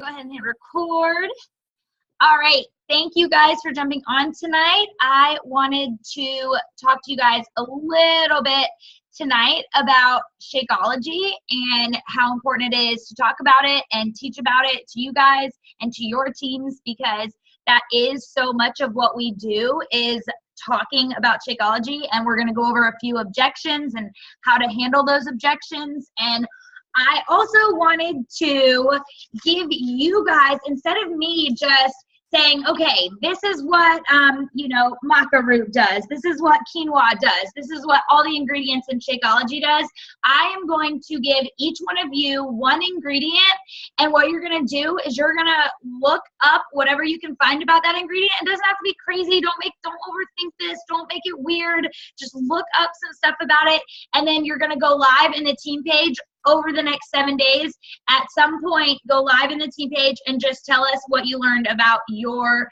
go ahead and hit record. All right. Thank you guys for jumping on tonight. I wanted to talk to you guys a little bit tonight about Shakeology and how important it is to talk about it and teach about it to you guys and to your teams, because that is so much of what we do is talking about Shakeology, and we're going to go over a few objections and how to handle those objections. And I also wanted to give you guys, instead of me just saying, okay, this is what, maca root does. This is what quinoa does. This is what all the ingredients in Shakeology does. I am going to give each one of you one ingredient, and what you're going to do is you're going to look up whatever you can find about that ingredient. It doesn't have to be crazy. Don't overthink this. Don't make it weird. Just look up some stuff about it, and then you're going to go live in the team page over the next 7 days. At some point, go live in the team page and just tell us what you learned about your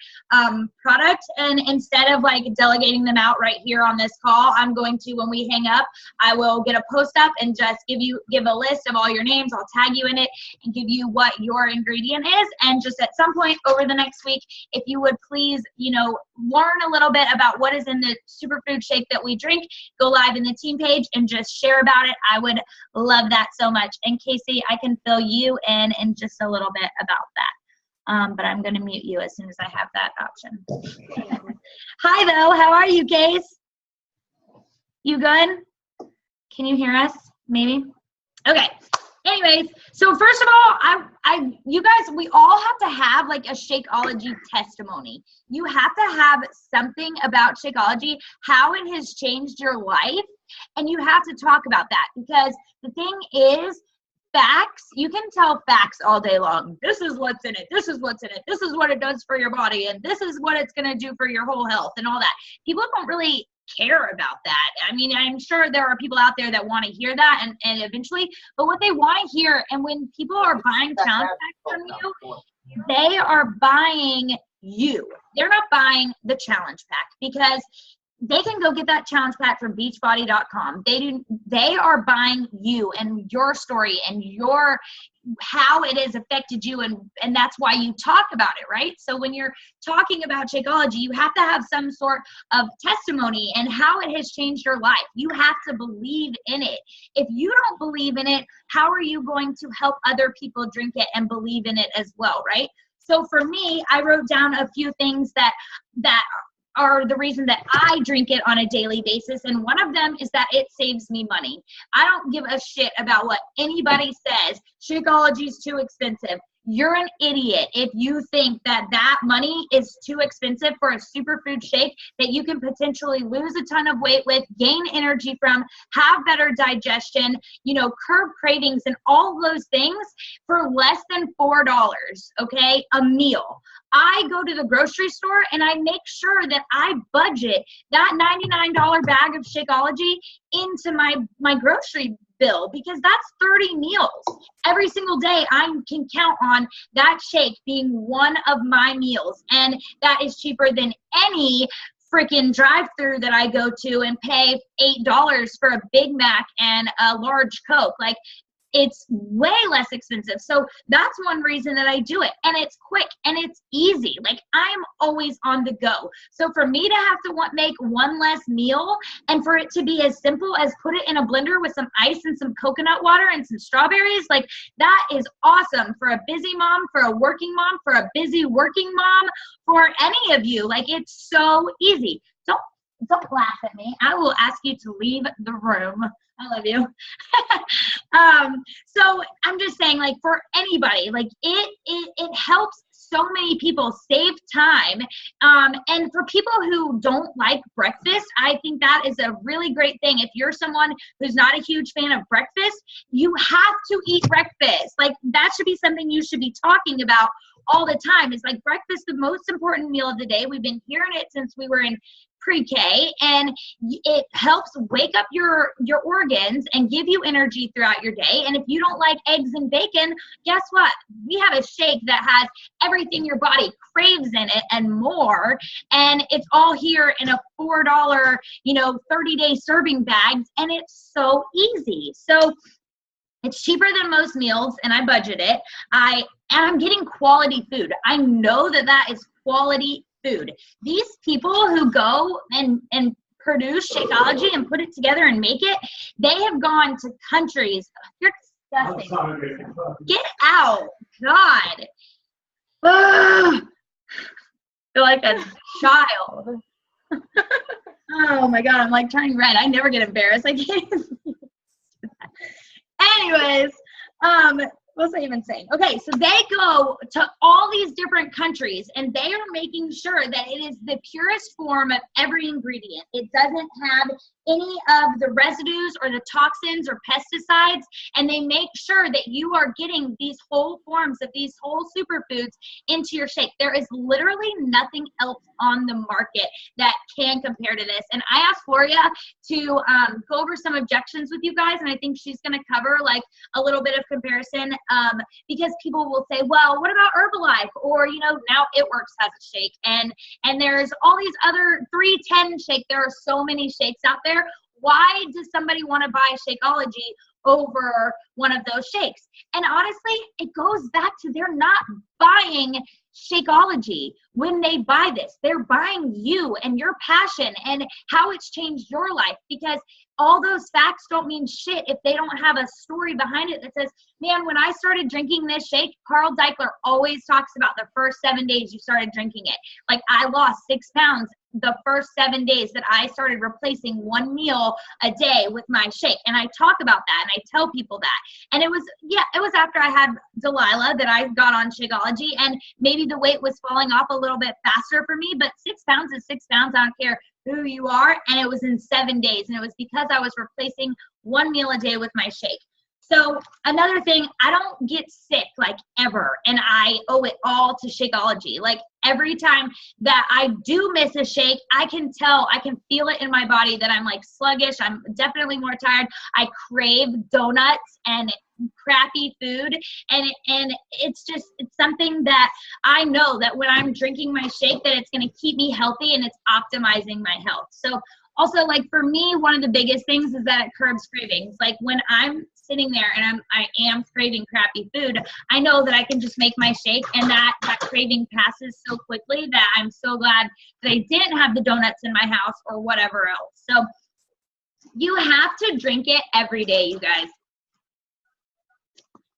product. And instead of like delegating them out right here on this call, I'm going to, when we hang up, I will get a post up and just give a list of all your names. I'll tag you in it and give you what your ingredient is. And just at some point over the next week, if you would please, learn a little bit about what is in the superfood shake that we drink, go live in the team page and just share about it. I would love that so much. And Casey, I can fill you in just a little bit about that. But I'm going to mute you as soon as I have that option. Hi, though. How are you, Case? You good? Can you hear us? Maybe? Okay. Anyways, so first of all, you guys, we all have to have like a Shakeology testimony. You have to have something about Shakeology, how it has changed your life, and you have to talk about that, because the thing is, facts, you can tell facts all day long. This is what's in it. This is what's in it. This is what it does for your body, and this is what it's going to do for your whole health and all that. People don't really care about that. I mean, I'm sure there are people out there that want to hear that and eventually, but what they want to hear, and when people are buying challenge packs from you, they are buying you. They're not buying the challenge pack, because they can go get that challenge pack from beachbody.com. They are buying you and your story and how it has affected you, and that's why you talk about it, right? So when you're talking about Shakeology, you have to have some sort of testimony and how it has changed your life. You have to believe in it. If you don't believe in it, how are you going to help other people drink it and believe in it as well, right? So for me, I wrote down a few things that are the reason that I drink it on a daily basis. And one of them is that it saves me money. I don't give a shit about what anybody says. Shakeology is too expensive. You're an idiot if you think that money is too expensive for a superfood shake that you can potentially lose a ton of weight with, gain energy from, have better digestion, curb cravings and all those things for less than $4, okay, a meal. I go to the grocery store and I make sure that I budget that $99 bag of Shakeology into my grocery bill, because that's 30 meals. Every single day I can count on that shake being one of my meals, and that is cheaper than any freaking drive-through that I go to and pay $8 for a Big Mac and a large Coke. Like, it's way less expensive. So that's one reason that I do it. And it's quick and it's easy. Like, I'm always on the go. So for me to have to make one less meal, and for it to be as simple as put it in a blender with some ice and some coconut water and some strawberries, like, that is awesome for a busy mom, for a working mom, for a busy working mom, for any of you. Like, it's so easy. Don't laugh at me. I will ask you to leave the room. I love you. So I'm just saying, like, for anybody, like, it helps so many people save time. And for people who don't like breakfast, I think that is a really great thing. If you're someone who's not a huge fan of breakfast, you have to eat breakfast. Like, that should be something you should be talking about all the time. It's like, breakfast, the most important meal of the day. We've been hearing it since we were in pre-K, and it helps wake up your organs and give you energy throughout your day. And if you don't like eggs and bacon, guess what? We have a shake that has everything your body craves in it and more, and it's all here in a $4, 30-day serving bags, and it's so easy. So it's cheaper than most meals, and I budget it. and I'm getting quality food. I know that that is quality food. These people who go and produce Shakeology and put it together and make it, they have gone to countries. You're disgusting. Get out. God. Ugh. I feel like a child. Oh my God, I'm like turning red. I never get embarrassed. I can't even. Anyways, what was I even saying? Okay, so they go to all these different countries and they are making sure that it is the purest form of every ingredient. It doesn't have any of the residues or the toxins or pesticides, and they make sure that you are getting these whole forms of these whole superfoods into your shake. There is literally nothing else on the market that can compare to this. And I asked Gloria to go over some objections with you guys, and I think she's going to cover like a little bit of comparison because people will say, well, what about Herbalife? Or, you know, now It Works has a shake, and there's all these other 310 shake. There are so many shakes out there. Why does somebody want to buy Shakeology over one of those shakes? And honestly, it goes back to they're not buying Shakeology when they buy this. They're buying you and your passion and how it's changed your life, because all those facts don't mean shit if they don't have a story behind it that says, man, when I started drinking this shake, Carl Deichler always talks about the first 7 days you started drinking it. Like, I lost 6 pounds the first 7 days that I started replacing one meal a day with my shake. And I talk about that and I tell people that. And it was after I had Delilah that I got on Shakeology, and maybe the weight was falling off a little bit faster for me, but 6 pounds is 6 pounds. I don't care who you are. And it was in 7 days. And it was because I was replacing one meal a day with my shake. So another thing, I don't get sick like ever, and I owe it all to Shakeology. Like, every time that I do miss a shake, I can tell, I can feel it in my body that I'm like sluggish. I'm definitely more tired. I crave donuts and crappy food, and it's something that I know that when I'm drinking my shake that it's going to keep me healthy and it's optimizing my health. So also, like, for me, one of the biggest things is that it curbs cravings. Like, when I'm sitting there and I am craving crappy food, I know that I can just make my shake, and that craving passes so quickly that I'm so glad that I didn't have the donuts in my house or whatever else. So you have to drink it every day, you guys.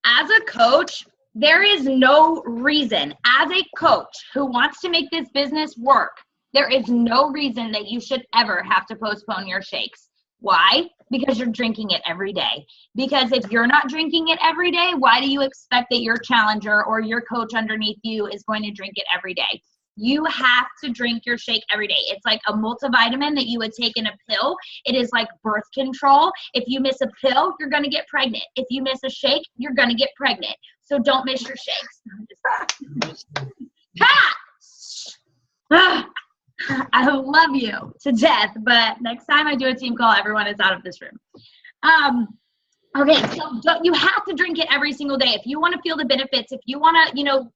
As a coach, there is no reason, as a coach who wants to make this business work, there is no reason that you should ever have to postpone your shakes. Why? Because you're drinking it every day. Because if you're not drinking it every day, why do you expect that your challenger or your coach underneath you is going to drink it every day? You have to drink your shake every day. It's like a multivitamin that you would take in a pill. It is like birth control. If you miss a pill, you're going to get pregnant. If you miss a shake, you're going to get pregnant. So don't miss your shakes. I love you to death, but next time I do a team call, everyone is out of this room. Okay, so you have to drink it every single day. If you want to feel the benefits, if you want to,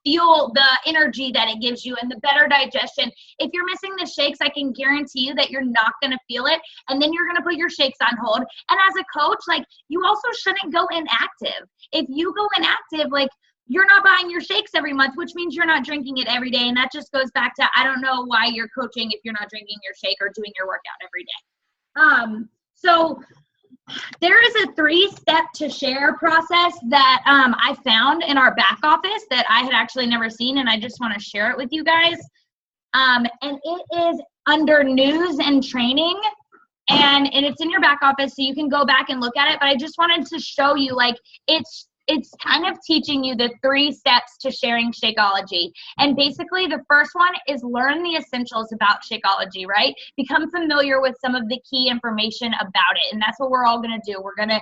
feel the energy that it gives you and the better digestion, if you're missing the shakes, I can guarantee you that you're not going to feel it. And then you're going to put your shakes on hold. And as a coach, like, you also shouldn't go inactive. If you go inactive, like, you're not buying your shakes every month, which means you're not drinking it every day. And that just goes back to, I don't know why you're coaching if you're not drinking your shake or doing your workout every day. So there is a 3-step to share process that I found in our back office that I had actually never seen, and I just want to share it with you guys. And it is under news and training, and it's in your back office, so you can go back and look at it. But I just wanted to show you, like, it's kind of teaching you the 3 steps to sharing Shakeology. And basically the first one is learn the essentials about Shakeology, right? Become familiar with some of the key information about it. And that's what we're all going to do. We're going to,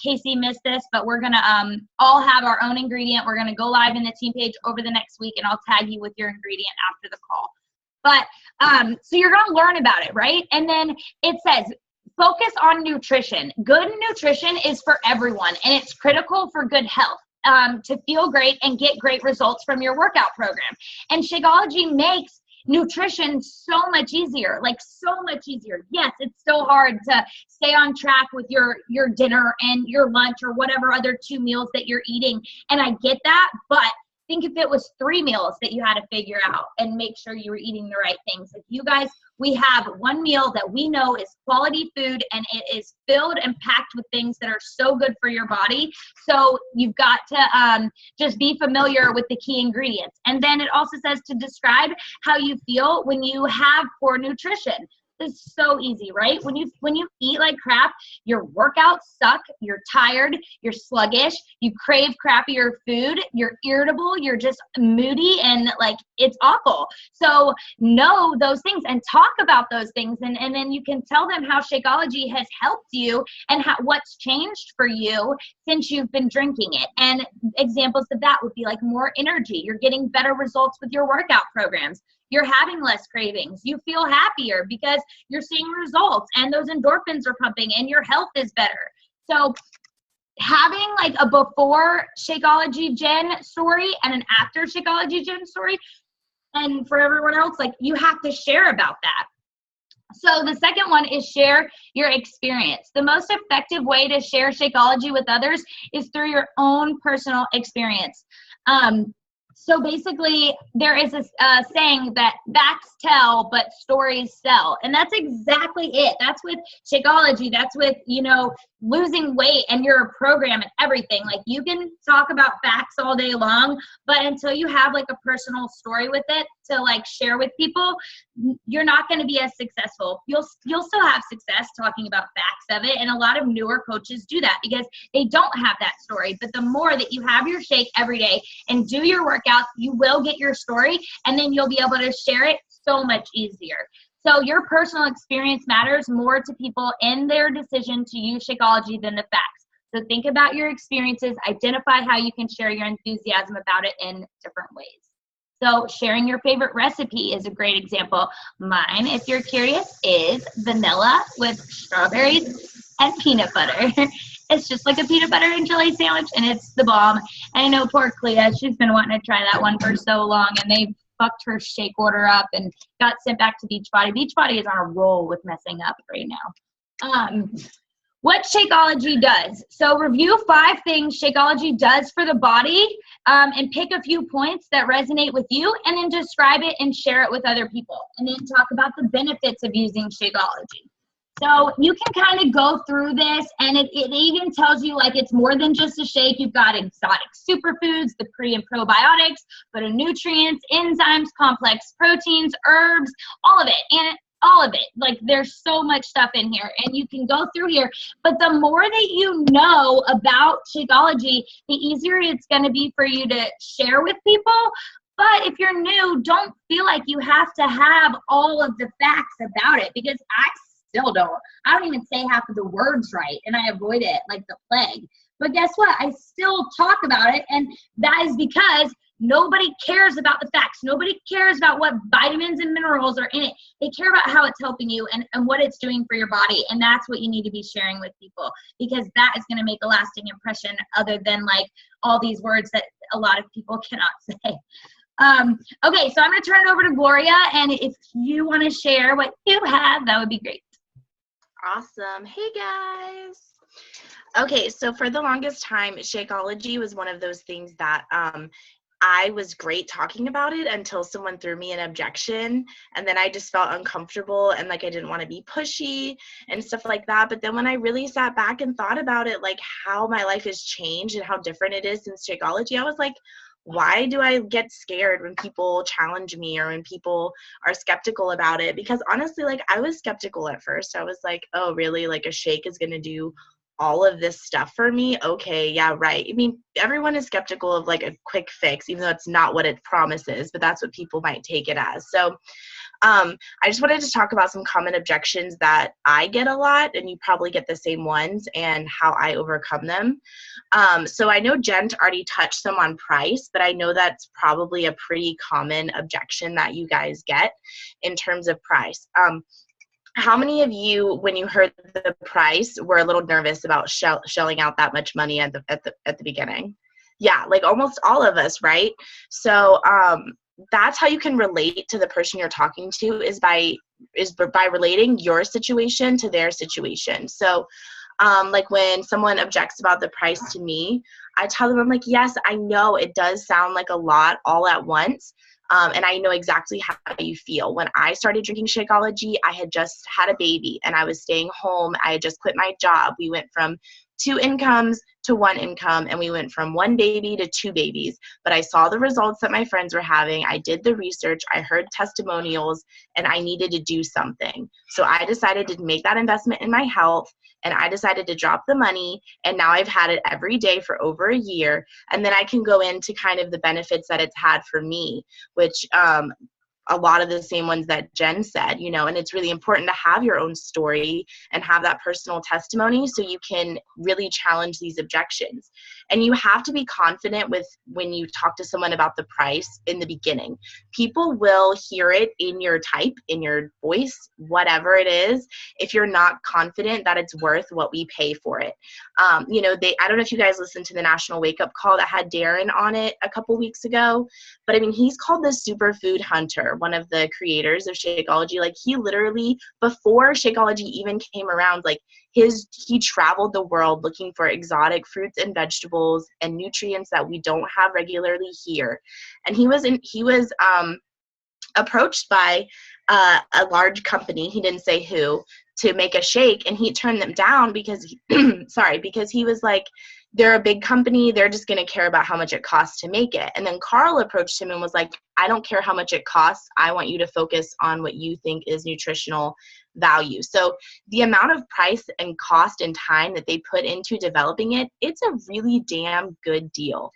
Casey missed this, but we're going to all have our own ingredient. We're going to go live in the team page over the next week, and I'll tag you with your ingredient after the call. But so you're going to learn about it, right? And then it says, focus on nutrition. Good nutrition is for everyone, and it's critical for good health, to feel great and get great results from your workout program. And Shakeology makes nutrition so much easier, like so much easier. Yes, it's still hard to stay on track with your dinner and your lunch or whatever other 2 meals that you're eating. And I get that, but think if it was 3 meals that you had to figure out and make sure you were eating the right things. Like you guys, we have 1 meal that we know is quality food, and it is filled and packed with things that are so good for your body. So you've got to just be familiar with the key ingredients. And then it also says to describe how you feel when you have poor nutrition. It's so easy, right? When you eat like crap, your workouts suck, you're tired, you're sluggish, you crave crappier food, you're irritable, you're just moody, and like it's awful. So know those things and talk about those things, and then you can tell them how Shakeology has helped you and what's changed for you since you've been drinking it. And examples of that would be like more energy, you're getting better results with your workout programs. You're having less cravings. You feel happier because you're seeing results, and those endorphins are pumping and your health is better. So having like a before Shakeology Jen story and an after Shakeology Jen story, and for everyone else, like you have to share about that. So the second one is share your experience. The most effective way to share Shakeology with others is through your own personal experience. So basically, there is a saying that facts tell, but stories sell. And that's exactly it. That's with Shakeology. That's with, losing weight and your program and everything. Like you can talk about facts all day long, but until you have like a personal story with it to like share with people, you're not going to be as successful. You'll still have success talking about facts of it. And a lot of newer coaches do that because they don't have that story. But the more that you have your shake every day and do your workouts, you will get your story, and then you'll be able to share it so much easier. So your personal experience matters more to people in their decision to use Shakeology than the facts. So think about your experiences, identify how you can share your enthusiasm about it in different ways. So sharing your favorite recipe is a great example. Mine, if you're curious, is vanilla with strawberries and peanut butter. It's just like a peanut butter and jelly sandwich, and it's the bomb. And I know poor Clea, she's been wanting to try that one for so long, and they fucked her shake order up and got sent back to Beachbody. Beachbody is on a roll with messing up right now. What Shakeology does. So review 5 things Shakeology does for the body, and pick a few points that resonate with you, and then describe it and share it with other people. And then talk about the benefits of using Shakeology. So you can kind of go through this, and it even tells you like it's more than just a shake. You've got exotic superfoods, the pre and probiotics, phytonutrients, enzymes, complex proteins, herbs, all of it. And all of it. Like there's so much stuff in here, and you can go through here. But the more that you know about Shakeology, the easier it's going to be for you to share with people. But if you're new, don't feel like you have to have all of the facts about it, because I still don't. I don't even say half of the words right, and I avoid it like the plague. But guess what? I still talk about it, and that is because nobody cares about the facts. Nobody cares about what vitamins and minerals are in it. They care about how it's helping you and what it's doing for your body, and that's what you need to be sharing with people, because that is going to make a lasting impression other than like all these words that a lot of people cannot say. Okay, so I'm going to turn it over to Gloria, and if you want to share what you have, that would be great. Awesome. Hey guys. Okay, so for the longest time, Shakeology was one of those things that I was great talking about it until someone threw me an objection, and then I just felt uncomfortable and like I didn't want to be pushy and stuff like that. But then when I really sat back and thought about it, like how my life has changed and how different it is since Shakeology, I was like, why do I get scared when people challenge me or when people are skeptical about it? Because honestly, like I was skeptical at first. I was like, oh, really? Like a shake is going to do all of this stuff for me? Okay, yeah, right. I mean, everyone is skeptical of like a quick fix, even though it's not what it promises, but that's what people might take it as. So I just wanted to talk about some common objections that I get a lot, and you probably get the same ones, and how I overcome them. So I know Jen already touched some on price, but I know that's probably a pretty common objection that you guys get in terms of price. How many of you, when you heard the price, were a little nervous about shelling out that much money at the beginning? Yeah, like almost all of us, right? So that's how you can relate to the person you're talking to, is by relating your situation to their situation. So like when someone objects about the price to me, I tell them, I'm like, yes, I know it does sound like a lot all at once. And I know exactly how you feel. When I started drinking Shakeology, I had just had a baby and I was staying home. I had just quit my job. We went from 2 incomes to 1 income, and we went from 1 baby to 2 babies. But I saw the results that my friends were having. I did the research. I heard testimonials, and I needed to do something. So I decided to make that investment in my health, and I decided to drop the money, and now I've had it every day for over a year. And then I can go into kind of the benefits that it's had for me, which a lot of the same ones that Jen said, you know, and it's really important to have your own story and have that personal testimony so you can really challenge these objections. And you have to be confident with when you talk to someone about the price in the beginning. People will hear it in your type, in your voice, whatever it is, if you're not confident that it's worth what we pay for it. You know, I don't know if you guys listened to the National Wake Up Call that had Darren on it a couple weeks ago, but I mean, he's called the superfood hunter, one of the creators of Shakeology. Like, he literally, before Shakeology even came around, like he traveled the world looking for exotic fruits and vegetables and nutrients that we don't have regularly here. And he was approached by a large company, he didn't say who, to make a shake, and he turned them down because because he was like, they're a big company, they're just going to care about how much it costs to make it. And then Carl approached him and was like, I don't care how much it costs, I want you to focus on what you think is nutritional value. So the amount of price and cost and time that they put into developing it, it's a really damn good deal.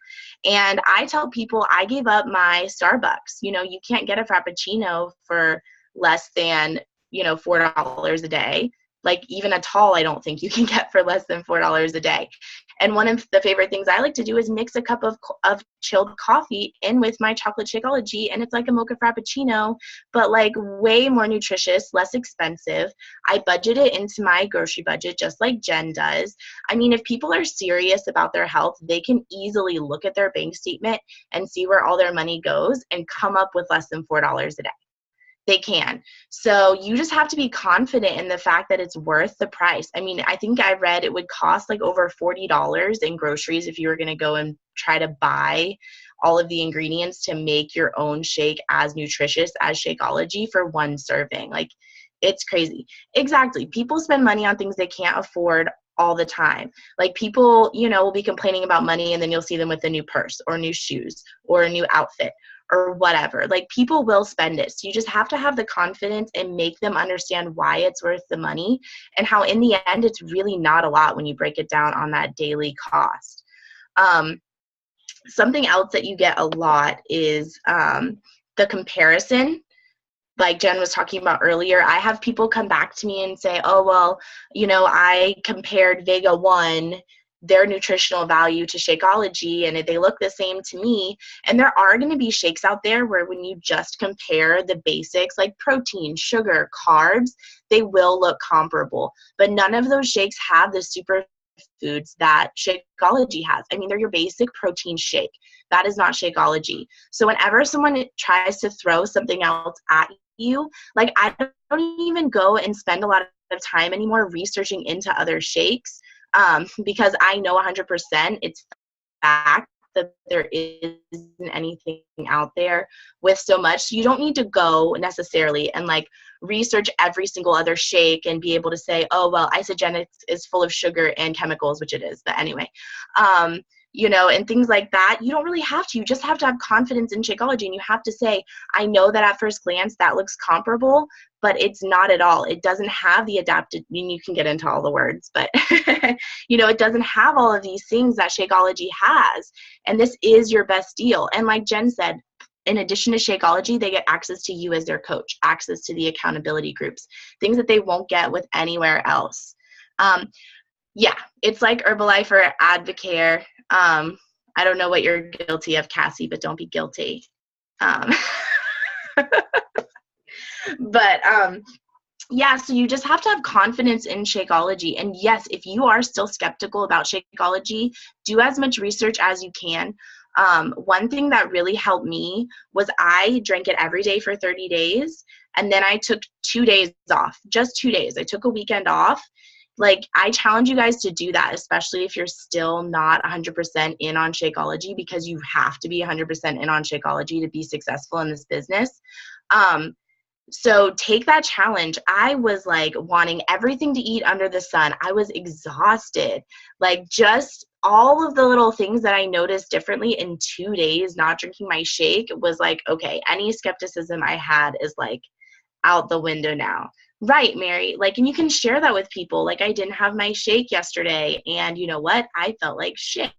And I tell people, I gave up my Starbucks. You know, you can't get a Frappuccino for less than, you know, $4 a day. Like, even a tall, I don't think you can get for less than $4 a day. And one of the favorite things I like to do is mix a cup of chilled coffee in with my chocolate Shakeology, and it's like a mocha Frappuccino, but like way more nutritious, less expensive. I budget it into my grocery budget just like Jen does. I mean, if people are serious about their health, they can easily look at their bank statement and see where all their money goes and come up with less than $4 a day. They can. So you just have to be confident in the fact that it's worth the price. I mean, I think I read it would cost like over $40 in groceries if you were going to go and try to buy all of the ingredients to make your own shake as nutritious as Shakeology for 1 serving. Like, it's crazy. Exactly. People spend money on things they can't afford all the time. Like, people, you know, will be complaining about money, and then you'll see them with a new purse or new shoes or a new outfit or whatever. Like, people will spend it. So you just have to have the confidence and make them understand why it's worth the money, and how in the end it's really not a lot when you break it down on that daily cost. Something else that you get a lot is the comparison. Like Jen was talking about earlier, I have people come back to me and say, oh, well, you know, I compared Vega 1, their nutritional value, to Shakeology, and they look the same to me. And there are going to be shakes out there where when you just compare the basics like protein, sugar, carbs, they will look comparable. But none of those shakes have the superfoods that Shakeology has. I mean, they're your basic protein shake. That is not Shakeology. So whenever someone tries to throw something else at you, like, I don't even go and spend a lot of time anymore researching into other shakes, because I know 100% it's fact that there isn't anything out there with so much. So you don't need to go necessarily and like research every single other shake and be able to say, oh, well, isogenics is full of sugar and chemicals, which it is. But anyway, you know, and things like that. You don't really have to. You just have to have confidence in Shakeology, and you have to say, I know that at first glance that looks comparable, but it's not at all. It doesn't have the adapted, I mean, you can get into all the words, but you know, it doesn't have all of these things that Shakeology has, and this is your best deal. And like Jen said, in addition to Shakeology, they get access to you as their coach, access to the accountability groups, things that they won't get with anywhere else. Yeah, it's like Herbalife or Advocare. I don't know what you're guilty of, Cassie, but don't be guilty. But yeah, so you just have to have confidence in Shakeology. And yes, if you are still skeptical about Shakeology, do as much research as you can. One thing that really helped me was I drank it every day for 30 days. And then I took 2 days off, just 2 days. I took a weekend off. Like, I challenge you guys to do that, especially if you're still not 100% in on Shakeology, because you have to be 100% in on Shakeology to be successful in this business. So take that challenge. I was like wanting everything to eat under the sun. I was exhausted. Like, just all of the little things that I noticed differently in 2 days, not drinking my shake, was like, okay, any skepticism I had is like out the window now. Right, Mary? Like, and you can share that with people. Like, I didn't have my shake yesterday, and you know what? I felt like shit.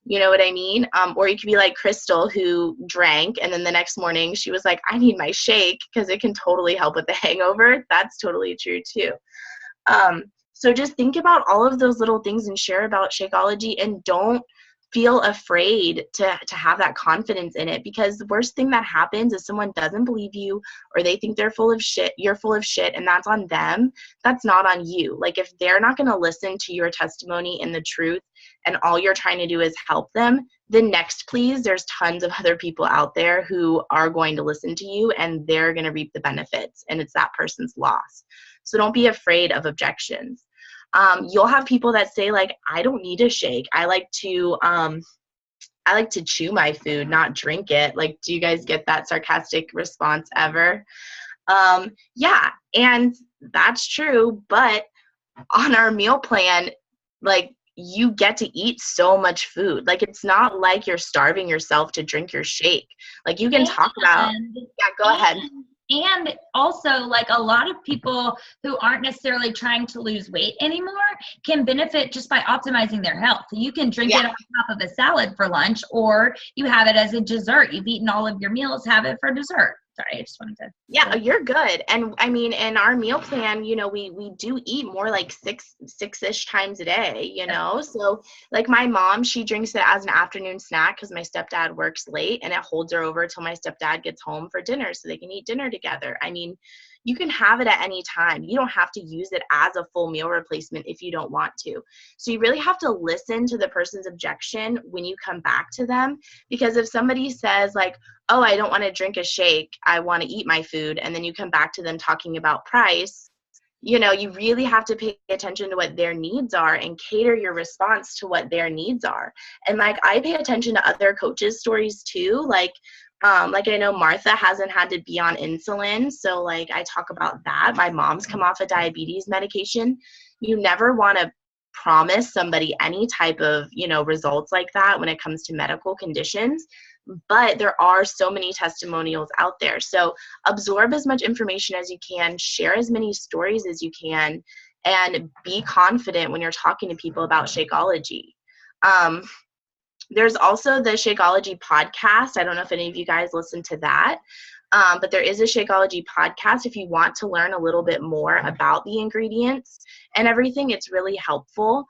You know what I mean? Or you could be like Crystal, who drank, and then the next morning she was like, I need my shake because it can totally help with the hangover. That's totally true too. So just think about all of those little things and share about Shakeology, and don't feel afraid to have that confidence in it, because the worst thing that happens is someone doesn't believe you, or they think they're full of shit, you're full of shit, and that's on them. That's not on you. Like, if they're not going to listen to your testimony and the truth, and all you're trying to do is help them, then next, please, there's tons of other people out there who are going to listen to you, and they're going to reap the benefits, and it's that person's loss. So don't be afraid of objections. You'll have people that say, like, I don't need a shake. I like to chew my food, not drink it. Like, do you guys get that sarcastic response ever? Yeah, and that's true. But on our meal plan, like, you get to eat so much food. Like, it's not like you're starving yourself to drink your shake. Like, you can talk about, yeah, go ahead. And also, like, a lot of people who aren't necessarily trying to lose weight anymore can benefit just by optimizing their health. You can drink it on top of a salad for lunch, or you have it as a dessert. You've eaten all of your meals, have it for dessert. Sorry, I just wanted to. Yeah, you're good. And I mean, in our meal plan, you know, we do eat more like six-ish times a day, you know? So like my mom, she drinks it as an afternoon snack because my stepdad works late, and it holds her over till my stepdad gets home for dinner so they can eat dinner together. I mean, you can have it at any time. You don't have to use it as a full meal replacement if you don't want to. So you really have to listen to the person's objection when you come back to them, because if somebody says like, oh, I don't want to drink a shake, I want to eat my food, and then you come back to them talking about price, you know, you really have to pay attention to what their needs are and cater your response to what their needs are. And like, I pay attention to other coaches' stories too. Like I know Martha hasn't had to be on insulin, so like I talk about that. My mom's come off of diabetes medication. You never want to promise somebody any type of, you know, results like that when it comes to medical conditions. But there are so many testimonials out there. So absorb as much information as you can, share as many stories as you can, and be confident when you're talking to people about Shakeology. There's also the Shakeology podcast. I don't know if any of you guys listen to that, but there is a Shakeology podcast if you want to learn a little bit more about the ingredients and everything. It's really helpful.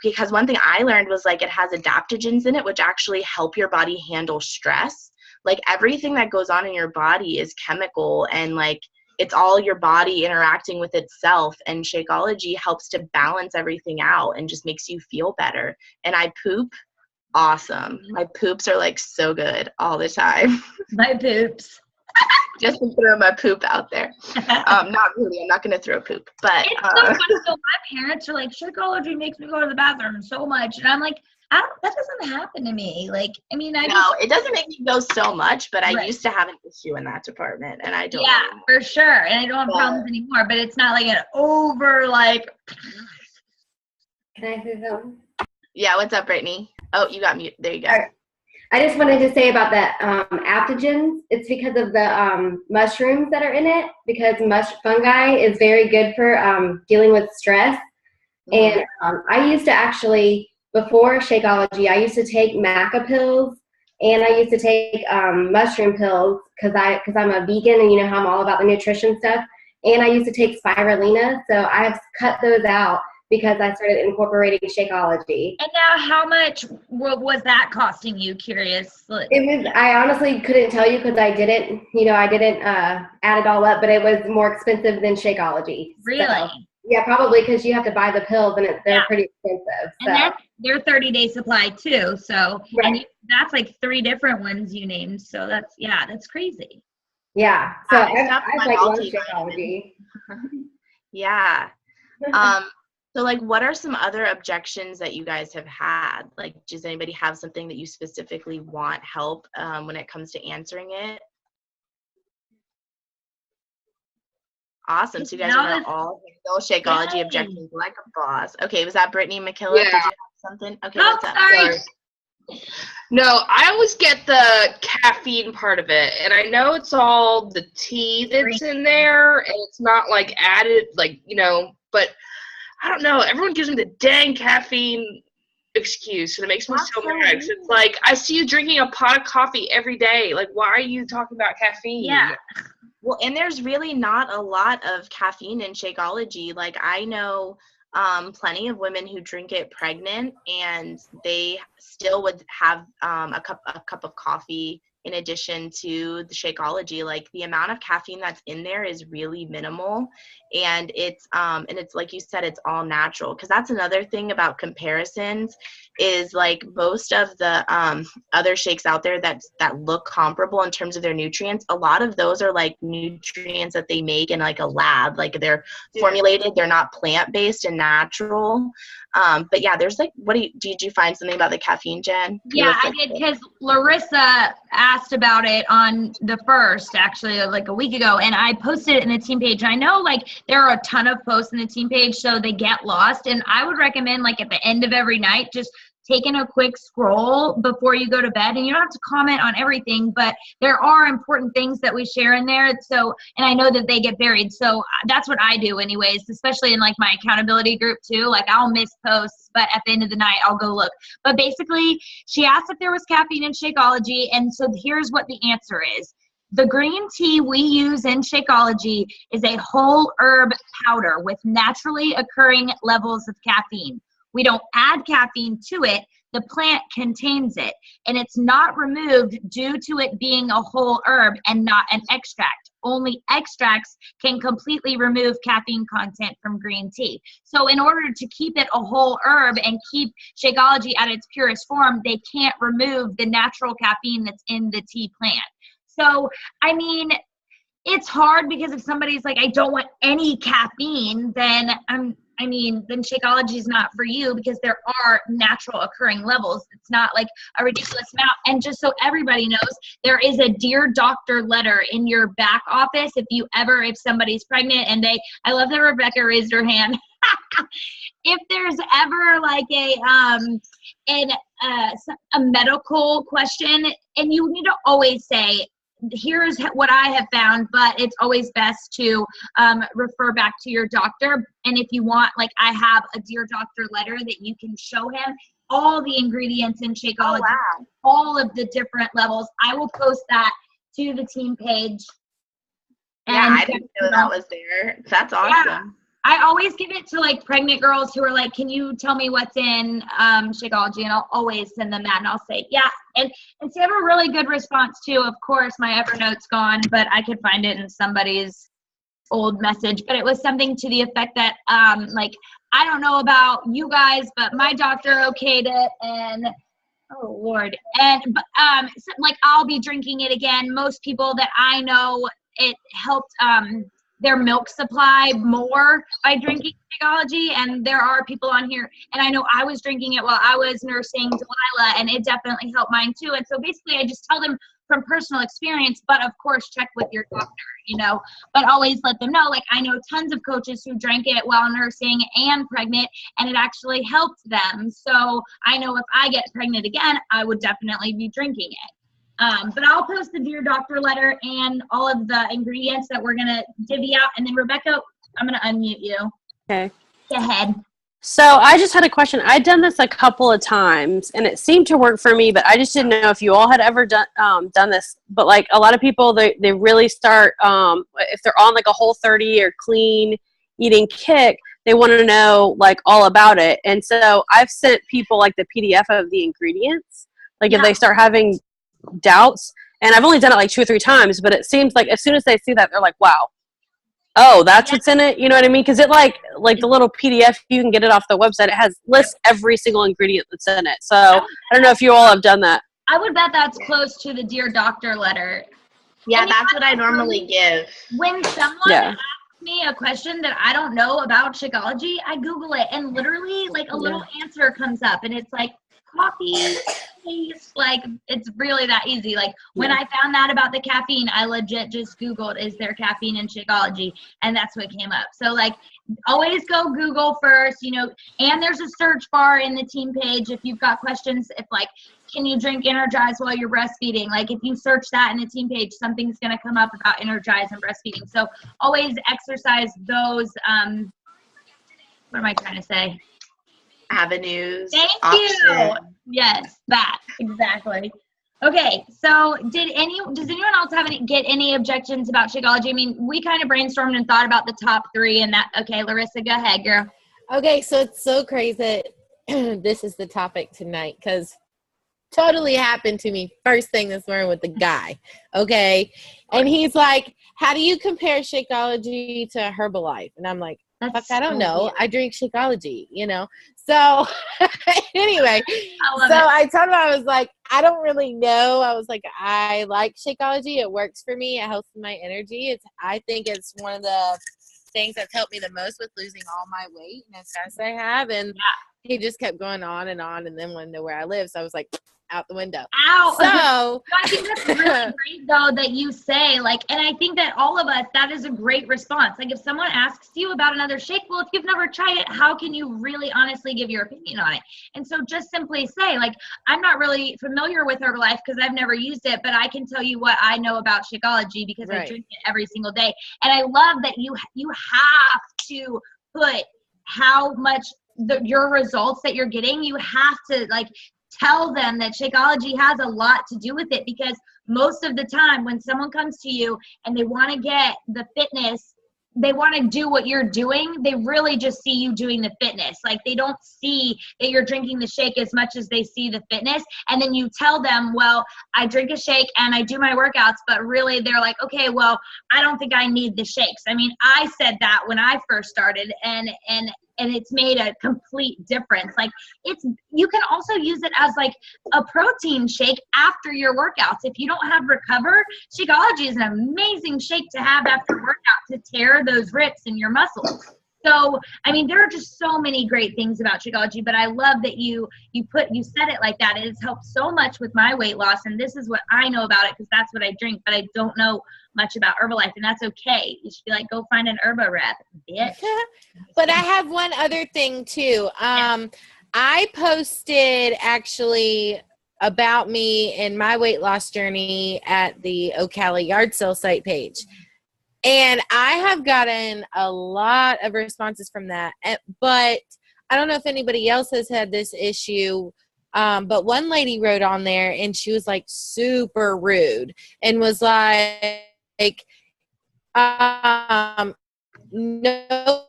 Because one thing I learned was like it has adaptogens in it, which actually help your body handle stress. Like everything that goes on in your body is chemical, and like it's all your body interacting with itself, and Shakeology helps to balance everything out and just makes you feel better. And I poop awesome. My poops are like so good all the time. My poops. Just to throw my poop out there. Not really. I'm not going to throw poop. But it's so funny. So my parents are like, Shakeology makes me go to the bathroom so much. And I'm like, that doesn't happen to me. Like, I mean, it doesn't make me go so much, but I used to have an issue in that department, and I don't. Yeah, for sure. And I don't have problems anymore, but it's not like an over, like. Can I say something? Yeah, what's up, Brittany? Oh, you got mute. There you go. Right. I just wanted to say about the adaptogens. It's because of the mushrooms that are in it, because fungi is very good for dealing with stress. Mm-hmm. And I used to actually, before Shakeology, I used to take maca pills, and I used to take mushroom pills because I'm a vegan, and you know how I'm all about the nutrition stuff. And I used to take spirulina, so I've cut those out because I started incorporating Shakeology. And now how much was that costing you, curious? I honestly couldn't tell you because I didn't add it all up, but it was more expensive than Shakeology. Really? So, Yeah, probably because you have to buy the pills and they're pretty expensive. So. And they're 30-day supply too. So right. that's like 3 different ones you named. So that's crazy. Yeah. So I've like one Shakeology. Yeah. So like, what are some other objections that you guys have had? Like, does anybody have something that you specifically want help when it comes to answering it? Awesome. So you guys are going to all handle Shakeology objections like a boss. Okay, was that Brittany McKillop? Yeah. Did you have something? Okay, what's up? Sorry. No, I always get the caffeine part of it, and I know it's all the tea that's in there, and it's not like added, like, but I don't know. Everyone gives me the dang caffeine excuse, and it makes me so mad. It's like, I see you drinking a pot of coffee every day. Like, why are you talking about caffeine? Yeah. Well, and there's really not a lot of caffeine in Shakeology. Like, I know plenty of women who drink it pregnant, and they still would have a cup of coffee in addition to the Shakeology. Like, the amount of caffeine that's in there is really minimal, and it's like you said, it's all natural. Because that's another thing about comparisons is, like, most of the other shakes out there that look comparable in terms of their nutrients, a lot of those are like nutrients that they make in like a lab. Like, they're formulated, they're not plant-based and natural. But yeah, there's like, did you find something about the caffeine, Jen? Yeah, I did, because Larissa asked about it on the first, actually, like a week ago, and I posted it in the team page. And I know, like, there are a ton of posts in the team page, so they get lost. And I would recommend, like, at the end of every night, just taking a quick scroll before you go to bed. And you don't have to comment on everything, but there are important things that we share in there. So, and I know that they get buried. So that's what I do anyways, especially in like my accountability group too. Like, I'll miss posts, but at the end of the night, I'll go look. But basically, she asked if there was caffeine in Shakeology. And so here's what the answer is. The green tea we use in Shakeology is a whole herb powder with naturally occurring levels of caffeine. We don't add caffeine to it. The plant contains it, and it's not removed due to it being a whole herb and not an extract. Only extracts can completely remove caffeine content from green tea. So in order to keep it a whole herb and keep Shakeology at its purest form, they can't remove the natural caffeine that's in the tea plant. So, I mean, it's hard, because if somebody's like, I don't want any caffeine, then then Shakeology is not for you, because there are natural occurring levels. It's not like a ridiculous amount. And just so everybody knows, there is a Dear Doctor letter in your back office if somebody's pregnant and I love that Rebecca raised her hand. If there's ever like a medical question, and you need to always say, here's what I have found, but it's always best to refer back to your doctor. And if you want, like, I have a Dear Doctor letter that you can show him all the ingredients in Shakeology, all of the different levels. I will post that to the team page. Yeah, I didn't know that was there. That's awesome. Yeah. I always give it to like pregnant girls who are like, can you tell me what's in Shakeology? And I'll always send them that, and I'll say, yeah. And so I have a really good response too. Of course, my Evernote's gone, but I could find it in somebody's old message. But it was something to the effect that, like, I don't know about you guys, but my doctor okayed it, and oh Lord, and so, like, I'll be drinking it again. Most people that I know, it helped their milk supply more by drinking Shakeology, and there are people on here, and I know I was drinking it while I was nursing Delilah, and it definitely helped mine too. And so basically, I just tell them from personal experience, but of course, check with your doctor, but always let them know. Like, I know tons of coaches who drank it while nursing and pregnant, and it actually helped them. So I know if I get pregnant again, I would definitely be drinking it. But I'll post the Dear Doctor letter and all of the ingredients that we're going to divvy out. And then, Rebecca, I'm going to unmute you. Okay. Go ahead. So I just had a question. I'd done this a couple of times, and it seemed to work for me, but I just didn't know if you all had ever done this. But, like, a lot of people, they really start, if they're on, like, a Whole30 or clean eating kick, they want to know, like, all about it. And so I've sent people, like, the PDF of the ingredients. Like, if they start having doubts, and I've only done it like 2 or 3 times, but it seems like as soon as they see that, they're like, wow, Oh, that's what's in it. You know what I mean? Because it like the little PDF, you can get it off the website. It lists every single ingredient that's in it. So I don't know if you all have done that. I would bet that's close to the Dear Doctor letter. Yeah, that's what I normally give. When someone asks me a question that I don't know about Shakeology, I Google it, and literally like a little answer comes up, and it's like coffee taste. Like, it's really that easy. Like when I found out about the caffeine, I legit just Googled, is there caffeine in Shakeology? And that's what came up. So like, always go Google first, you know, and there's a search bar in the team page if you've got questions. If like, can you drink Energize while you're breastfeeding? Like if you search that in the team page, something's going to come up about Energize and breastfeeding. So always exercise those, what am I trying to say? Avenues. Thank options. you. Yes, that exactly. Okay, so does anyone else have any objections about Shakeology? I mean, we kind of brainstormed and thought about the top 3 and that. Okay, Larissa, go ahead, girl. Okay, so it's so crazy that this is the topic tonight because totally happened to me first thing this morning with the guy. Okay, and he's like, "How do you compare Shakeology to Herbalife?" And I'm like, "Fuck, I don't know. Weird. I drink Shakeology, you know." So anyway, I told him, I was like, I don't really know. I was like, I like Shakeology. It works for me. It helps with my energy. I think it's one of the things that's helped me the most with losing all my weight and as fast as I have. And he just kept going on, and then wanted to know where I live. So I was like, out the window. Ow. So I think that's really great though that you say, like, and I think that all of us, that is a great response. Like if someone asks you about another shake, well, if you've never tried it, how can you really honestly give your opinion on it? And so just simply say, like, I'm not really familiar with Herbalife because I've never used it, but I can tell you what I know about Shakeology because I drink it every single day. And I love that you have to put how much your results that you're getting, you have to like tell them that Shakeology has a lot to do with it, because most of the time when someone comes to you and they want to get the fitness, they want to do what you're doing, they really just see you doing the fitness. Like they don't see that you're drinking the shake as much as they see the fitness. And then you tell them, well, I drink a shake and I do my workouts, but really they're like, okay, well, I don't think I need the shakes. I mean, I said that when I first started, and it's made a complete difference. Like you can also use it as like a protein shake after your workouts. If you don't have Recover, Shakeology is an amazing shake to have after workout to tear those rips in your muscles. So, I mean, there are just so many great things about Shakeology, but I love that you said it like that. It has helped so much with my weight loss, and this is what I know about it because that's what I drink, but I don't know much about Herbalife, and that's okay. You should be like, go find an Herba rep, bitch. But I have one other thing too. I posted actually about me and my weight loss journey at the Ocala yard sale site page. And I have gotten a lot of responses from that. But I don't know if anybody else has had this issue. But one lady wrote on there and she was like super rude and was like, no,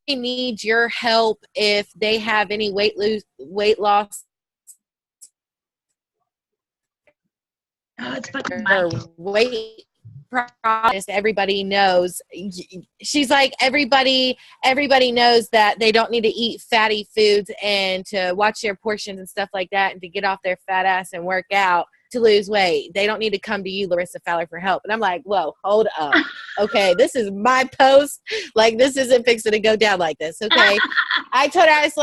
needs your help if they have any weight loss. Oh, it's fucking or weight process. Everybody knows. She's like, everybody knows that they don't need to eat fatty foods and to watch their portions and stuff like that and to get off their fat ass and work out to lose weight. They don't need to come to you, Larissa Fowler, for help. And I'm like, whoa, hold up. Okay, this is my post. Like, this isn't fixing to go down like this. Okay. I told her, I was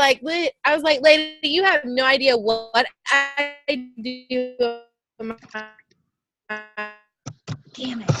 like, lady, you have no idea what I do. damn it.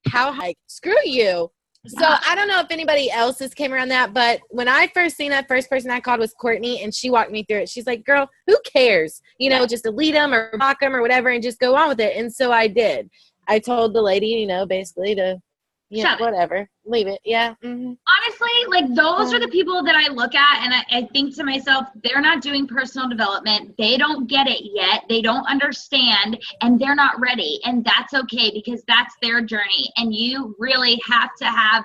How like screw you. So I don't know if anybody else has came around that, but when I first seen that, first person I called was Courtney, and she walked me through it. She's like, girl, who cares? You know, just delete them or block them or whatever and just go on with it. And so I did. I told the lady, you know, basically to, you know, whatever, leave it. Yeah. Mm-hmm. Honestly, like those are the people that I look at and I think to myself, they're not doing personal development. They don't get it yet. They don't understand and they're not ready. And that's okay because that's their journey. And you really have to have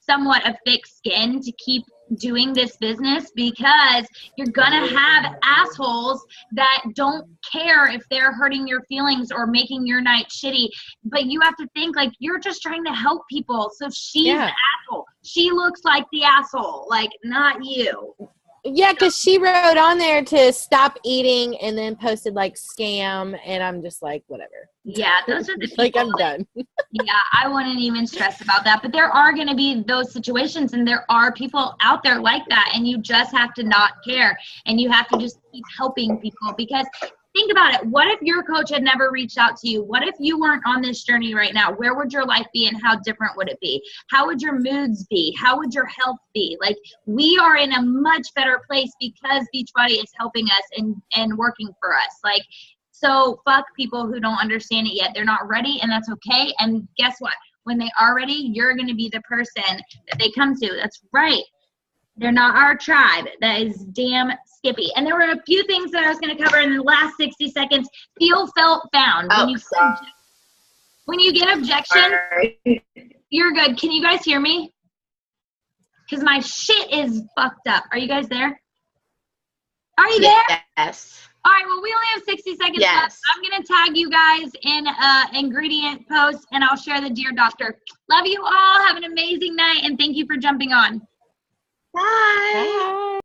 somewhat of thick skin to keep doing this business, because you're gonna have assholes that don't care if they're hurting your feelings or making your night shitty. But you have to think, like, you're just trying to help people. So she's the asshole. She looks like the asshole, like, not you. Yeah, because she wrote on there to stop eating and then posted like scam, and I'm just like, whatever. Yeah, those are the people. Like, I'm done. Yeah, I wouldn't even stress about that. But there are going to be those situations, and there are people out there like that, and you just have to not care, and you have to just keep helping people. Because think about it. What if your coach had never reached out to you? What if you weren't on this journey right now? Where would your life be, and how different would it be? How would your moods be? How would your health be? Like, we are in a much better place because Beachbody is helping us and working for us. Like, so fuck people who don't understand it yet. They're not ready, and that's okay. And guess what? When they are ready, you're going to be the person that they come to. That's right. They're not our tribe. That is damn Skippy. And there were a few things that I was going to cover in the last 60 seconds. Feel, felt, found. When you get objection, you're good. Can you guys hear me? Because my shit is fucked up. Are you guys there? Are you there? Yes. All right, well, we only have 60 seconds left. I'm going to tag you guys in ingredient post, and I'll share the Dear Doctor. Love you all. Have an amazing night, and thank you for jumping on. Bye. Bye.